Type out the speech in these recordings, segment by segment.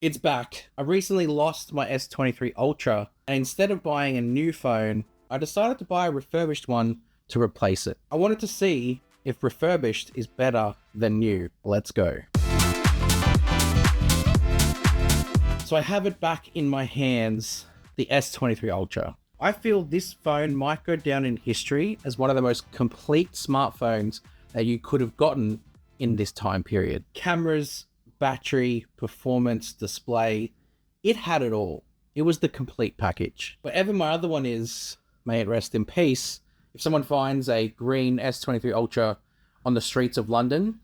It's back. I recently lost my S23 Ultra, and instead of buying a new phone, I decided to buy a refurbished one to replace it. I wanted to see if refurbished is better than new. Let's go. So I have it back in my hands, the S23 Ultra. I feel this phone might go down in history as one of the most complete smartphones that you could have gotten in this time period. Cameras, battery, performance, display, it had it all. It was the complete package. Whatever my other one is, may it rest in peace, if someone finds a green S23 Ultra on the streets of London,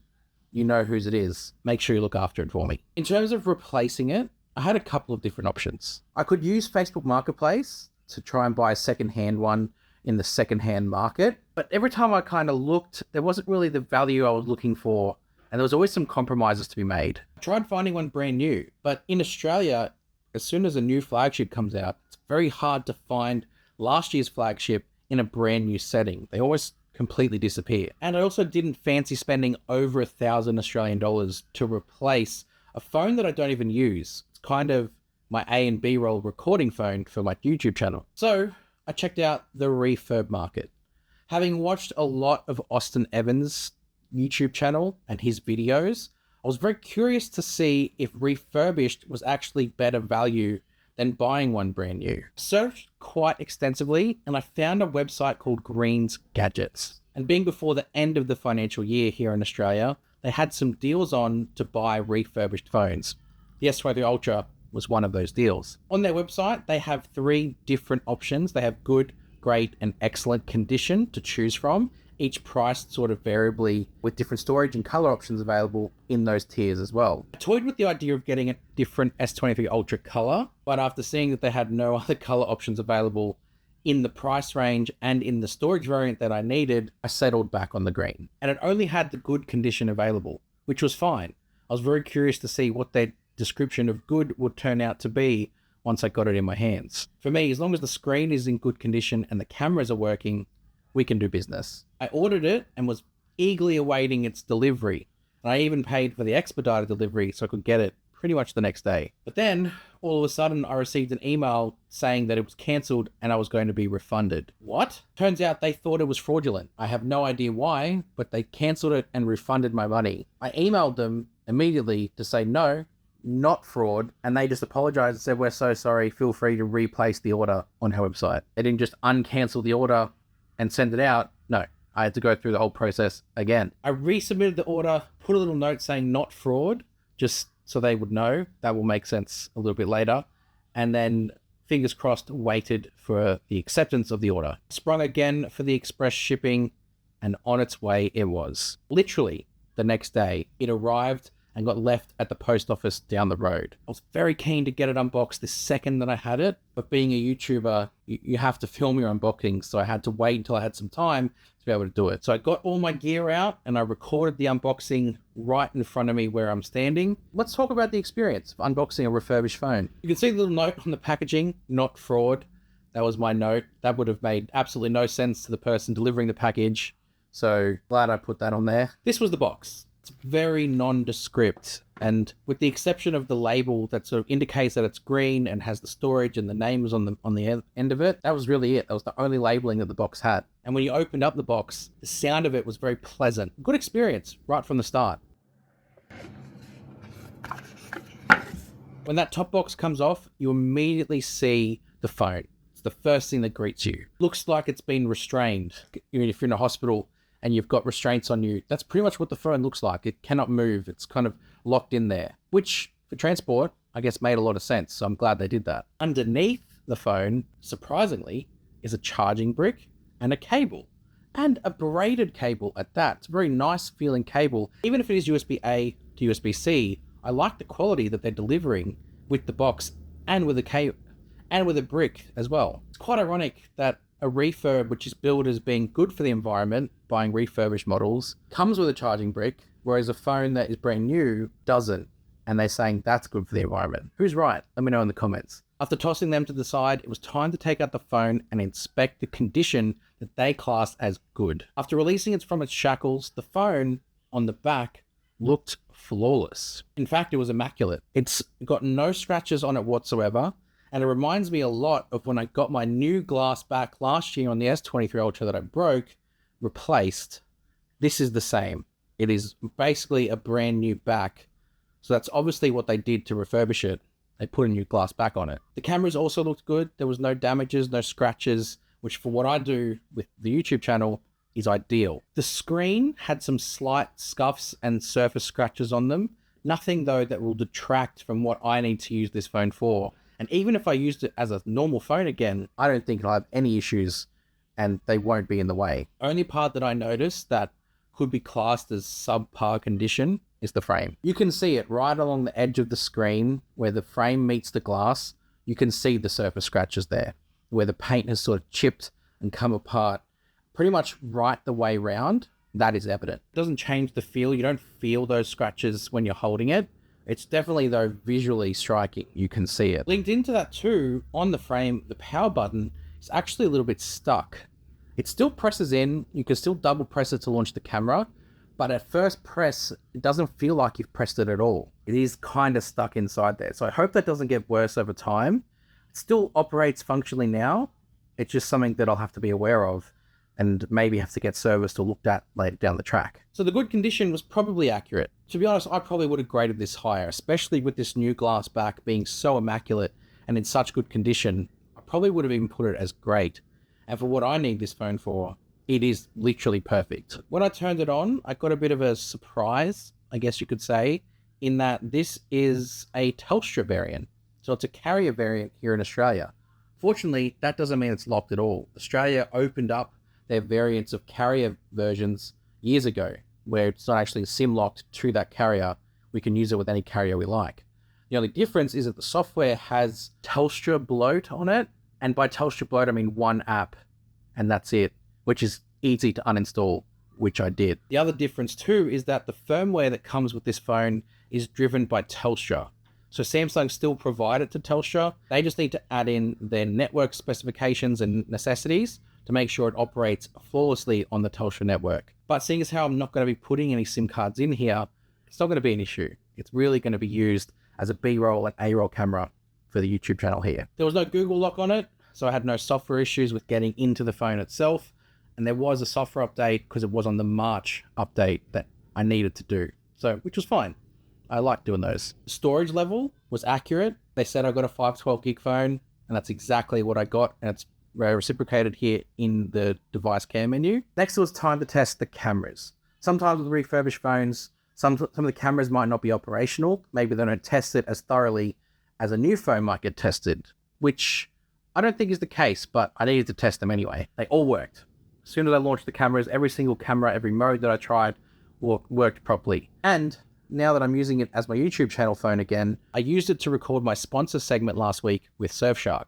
you know whose it is. Make sure you look after it for me. In terms of replacing it, I had a couple of different options. I could use Facebook Marketplace to try and buy a second-hand one in the second-hand market, but every time I kind of looked, there wasn't really the value I was looking for, and there was always some compromises to be made. I tried finding one brand new, but in Australia, as soon as a new flagship comes out, it's very hard to find last year's flagship in a brand new setting. They always completely disappear. And I also didn't fancy spending over 1,000 Australian dollars to replace a phone that I don't even use. It's kind of my A and B roll recording phone for my YouTube channel. So I checked out the refurb market. Having watched a lot of Austin Evans' YouTube channel and his videos, I was very curious to see if refurbished was actually better value than buying one brand new. Searched quite extensively and I found a website called Green's Gadgets. And being before the end of the financial year here in Australia, they had some deals on to buy refurbished phones. The S23 Ultra was one of those deals. On their website, they have 3 different options. They have good, great, and excellent condition to choose from, each priced sort of variably with different storage and color options available in those tiers as well. I toyed with the idea of getting a different S23 Ultra color, but after seeing that they had no other color options available in the price range and in the storage variant that I needed, I settled back on the green. And it only had the good condition available, which was fine. I was very curious to see what their description of good would turn out to be once I got it in my hands. For me, as long as the screen is in good condition and the cameras are working, we can do business. I ordered it and was eagerly awaiting its delivery. And I even paid for the expedited delivery so I could get it pretty much the next day. But then all of a sudden I received an email saying that it was cancelled and I was going to be refunded. What? Turns out they thought it was fraudulent. I have no idea why, but they cancelled it and refunded my money. I emailed them immediately to say no, not fraud, and they just apologized and said, "We're so sorry, feel free to replace the order on our website." They didn't just uncancel the order and send it out. No, I had to go through the whole process again. I resubmitted the order, put a little note saying not fraud, just so they would know. That will make sense a little bit later. And then, fingers crossed, waited for the acceptance of the order. Sprung again for the express shipping, and on its way it was. Literally the next day, it arrived and got left at the post office down the road. I was very keen to get it unboxed the second that I had it, but being a YouTuber, you have to film your unboxing, so I had to wait until I had some time to be able to do it. So I got all my gear out and I recorded the unboxing right in front of me where I'm standing. Let's talk about the experience of unboxing a refurbished phone. You can see the little note on the packaging, not fraud. That was my note. That would have made absolutely no sense to the person delivering the package, so glad I put that on there. This was the box. It's very nondescript, and with the exception of the label that sort of indicates that it's green and has the storage and the names on the end of it, that was really it. That was the only labeling that the box had. And when you opened up the box, the sound of it was very pleasant. Good experience right from the start. When that top box comes off, you immediately see the phone. It's the first thing that greets you. Looks like it's been restrained. Even if you're in a hospital and you've got restraints on you, that's pretty much what the phone looks like. It cannot move. It's kind of locked in there, which for transport, I guess made a lot of sense. So I'm glad they did that. Underneath the phone, surprisingly, is a charging brick and a cable, and a braided cable at that. It's a very nice feeling cable. Even if it is USB-A to USB-C, I like the quality that they're delivering with the box and with a cable and with a brick as well. It's quite ironic that a refurb, which is billed as being good for the environment, buying refurbished models, comes with a charging brick, whereas a phone that is brand new doesn't. And they're saying that's good for the environment. Who's right? Let me know in the comments. After tossing them to the side, it was time to take out the phone and inspect the condition that they class as good. After releasing it from its shackles, the phone on the back looked flawless. In fact, it was immaculate. It's got no scratches on it whatsoever. And it reminds me a lot of when I got my new glass back last year on the S23 Ultra that I broke, replaced. This is the same. It is basically a brand new back. So that's obviously what they did to refurbish it. They put a new glass back on it. The cameras also looked good. There was no damages, no scratches, which for what I do with the YouTube channel is ideal. The screen had some slight scuffs and surface scratches on them. Nothing though that will detract from what I need to use this phone for. And even if I used it as a normal phone again, I don't think I'll have any issues and they won't be in the way. Only part that I noticed that could be classed as subpar condition is the frame. You can see it right along the edge of the screen where the frame meets the glass. You can see the surface scratches there, where the paint has sort of chipped and come apart pretty much right the way round. That is evident. It doesn't change the feel. You don't feel those scratches when you're holding it. It's definitely, though, visually striking. You can see it. Linked into that too, on the frame, the power button is actually a little bit stuck. It still presses in. You can still double press it to launch the camera, but at first press, it doesn't feel like you've pressed it at all. It is kind of stuck inside there. So I hope that doesn't get worse over time. It still operates functionally now. It's just something that I'll have to be aware of and maybe have to get serviced or looked at later down the track. So the good condition was probably accurate. To be honest, I probably would have graded this higher, especially with this new glass back being so immaculate and in such good condition. I probably would have even put it as great. And for what I need this phone for, it is literally perfect. When I turned it on, I got a bit of a surprise, I guess you could say, in that this is a Telstra variant. So it's a carrier variant here in Australia. Fortunately, that doesn't mean it's locked at all. Australia opened up their variants of carrier versions years ago, where it's not actually SIM locked to that carrier. We can use it with any carrier we like. The only difference is that the software has Telstra bloat on it. And by Telstra bloat, I mean one app, and that's it, which is easy to uninstall, which I did. The other difference too is that the firmware that comes with this phone is driven by Telstra. So Samsung still provide it to Telstra. They just need to add in their network specifications and necessities to make sure it operates flawlessly on the Telstra network. But seeing as how I'm not going to be putting any SIM cards in here, it's not going to be an issue. It's really going to be used as a B-roll and A-roll camera for the YouTube channel here. There was no Google lock on it, so I had no software issues with getting into the phone itself. And there was a software update because it was on the March update that I needed to do. So, which was fine. I like doing those. Storage level was accurate. They said I got a 512 gig phone, and that's exactly what I got. And it's reciprocated here in the device care menu. Next, it was time to test the cameras. Sometimes with refurbished phones, some of the cameras might not be operational. Maybe they don't test it as thoroughly as a new phone might get tested, which I don't think is the case, but I needed to test them anyway. They all worked. As soon as I launched the cameras, every single camera, every mode that I tried worked properly. And now that I'm using it as my YouTube channel phone again, I used it to record my sponsor segment last week with Surfshark,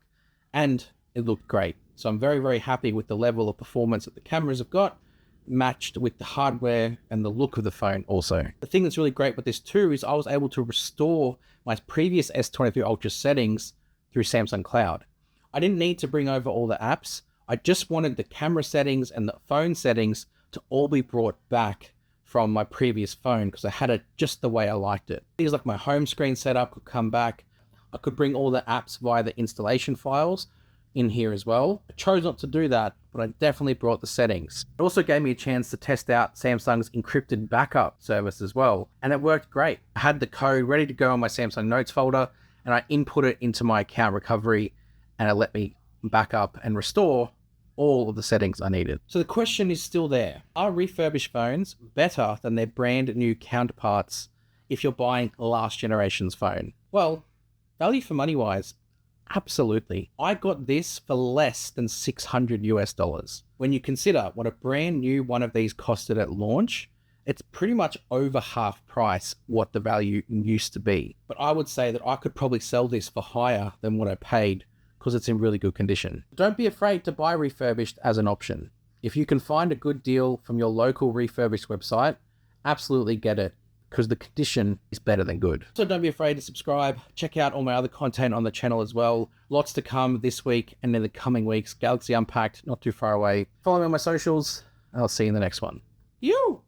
and it looked great. So I'm very, very happy with the level of performance that the cameras have got, matched with the hardware and the look of the phone also. The thing that's really great with this too is I was able to restore my previous S23 Ultra settings through Samsung Cloud. I didn't need to bring over all the apps. I just wanted the camera settings and the phone settings to all be brought back from my previous phone because I had it just the way I liked it. Things like my home screen setup could come back. I could bring all the apps via the installation files in here as well. I chose not to do that, but I definitely brought the settings. It also gave me a chance to test out Samsung's encrypted backup service as well, and it worked great. I had the code ready to go on my Samsung Notes folder, and I input it into my account recovery, and it let me back up and restore all of the settings I needed. So the question is still there. Are refurbished phones better than their brand new counterparts if you're buying last generation's phone? Well, value for money wise, absolutely. I got this for less than $600 US. When you consider what a brand new one of these costed at launch, it's pretty much over half price what the value used to be. But I would say that I could probably sell this for higher than what I paid because it's in really good condition. Don't be afraid to buy refurbished as an option. If you can find a good deal from your local refurbished website, absolutely get it because the condition is better than good. So don't be afraid to subscribe. Check out all my other content on the channel as well. Lots to come this week and in the coming weeks. Galaxy Unpacked, not too far away. Follow me on my socials. I'll see you in the next one. You!